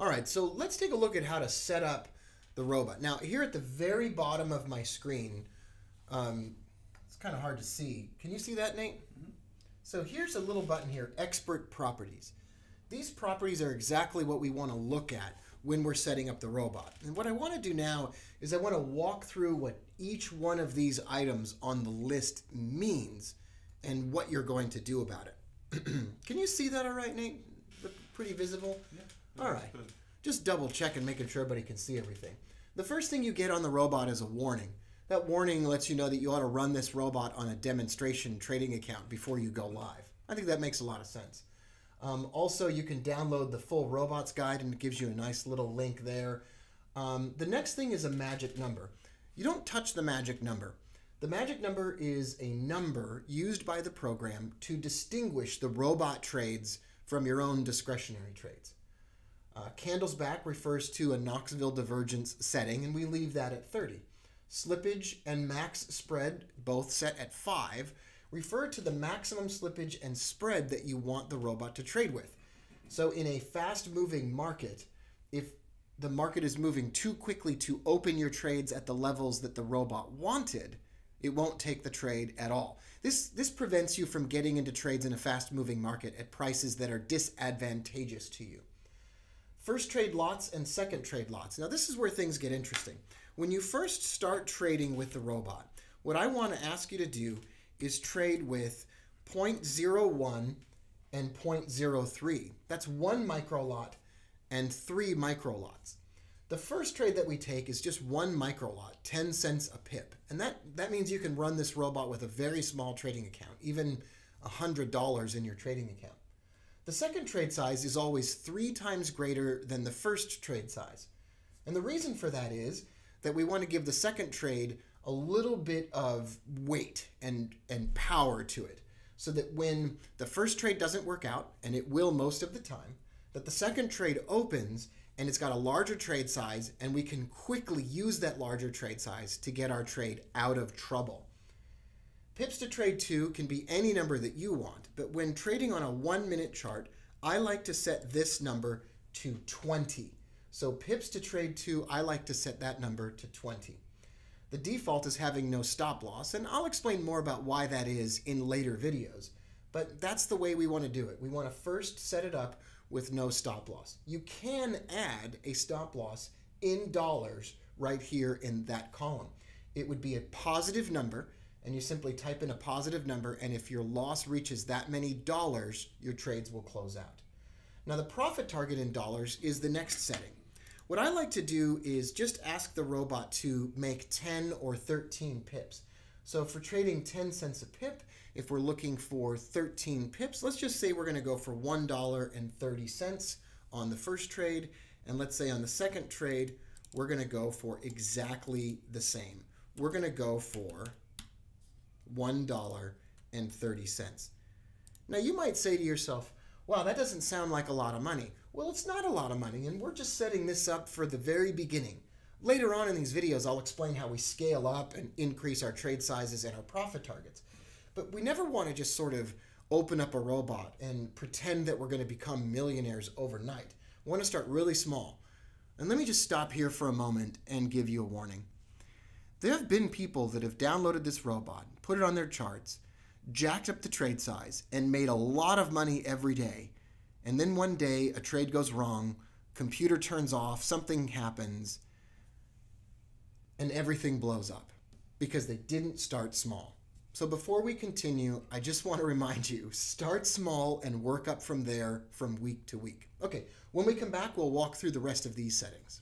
All right, so let's take a look at how to set up the robot. Now, here at the very bottom of my screen, it's kind of hard to see. Can you see that, Nate? Mm-hmm. So here's a little button here, Expert Properties. These properties are exactly what we want to look at when we're setting up the robot. And what I want to do now is I want to walk through what each one of these items on the list means and what you're going to do about it. Can you see that all right, Nate? Pretty visible? Yeah. All right. Good. Just double checking, making sure everybody can see everything. The first thing you get on the robot is a warning. That warning lets you know that you ought to run this robot on a demonstration trading account before you go live. I think that makes a lot of sense. Also, you can download the full robots guide, and it gives you a nice little link there. The next thing is a magic number. You don't touch the magic number. The magic number is a number used by the program to distinguish the robot trades from your own discretionary trades. Candles back refers to a Knoxville divergence setting, and we leave that at 30. Slippage and max spread, both set at 5, refer to the maximum slippage and spread that you want the robot to trade with. So in a fast-moving market, if the market is moving too quickly to open your trades at the levels that the robot wanted, it won't take the trade at all. This prevents you from getting into trades in a fast-moving market at prices that are disadvantageous to you. First trade lots and second trade lots. Now this is where things get interesting. When you first start trading with the robot, what I want to ask you to do is trade with 0.01 and 0.03. That's 1 micro lot and 3 micro lots. The first trade that we take is just 1 micro lot, 10 cents a pip. And that means you can run this robot with a very small trading account, even $100 in your trading account. The second trade size is always 3 times greater than the first trade size. And the reason for that is that we want to give the second trade a little bit of weight and power to it, so that when the first trade doesn't work out, and it will most of the time, that the second trade opens and it's got a larger trade size, and we can quickly use that larger trade size to get our trade out of trouble. Pips to trade to can be any number that you want, but when trading on a 1-minute chart, I like to set this number to 20. So pips to trade to, I like to set that number to 20. The default is having no stop loss, and I'll explain more about why that is in later videos. But that's the way we want to do it. We want to first set it up with no stop loss. You can add a stop loss in dollars right here in that column. It would be a positive number, and you simply type in a positive number, and if your loss reaches that many dollars, your trades will close out. Now the profit target in dollars is the next setting. What I like to do is just ask the robot to make 10 or 13 pips. So for trading 10 cents a pip, if we're looking for 13 pips, let's just say we're going to go for $1.30 on the first trade, and let's say on the second trade, we're going to go for exactly the same. We're going to go for $1.30. Now you might say to yourself, wow, that doesn't sound like a lot of money. Well, it's not a lot of money, and we're just setting this up for the very beginning. Later on in these videos, I'll explain how we scale up and increase our trade sizes and our profit targets. But we never want to just sort of open up a robot and pretend that we're going to become millionaires overnight. We want to start really small. And let me just stop here for a moment and give you a warning. There have been people that have downloaded this robot, put it on their charts, jacked up the trade size, and made a lot of money every day. And then one day a trade goes wrong, computer turns off, something happens, and everything blows up because they didn't start small. So before we continue, I just want to remind you, start small and work up from there from week to week. Okay, when we come back, we'll walk through the rest of these settings.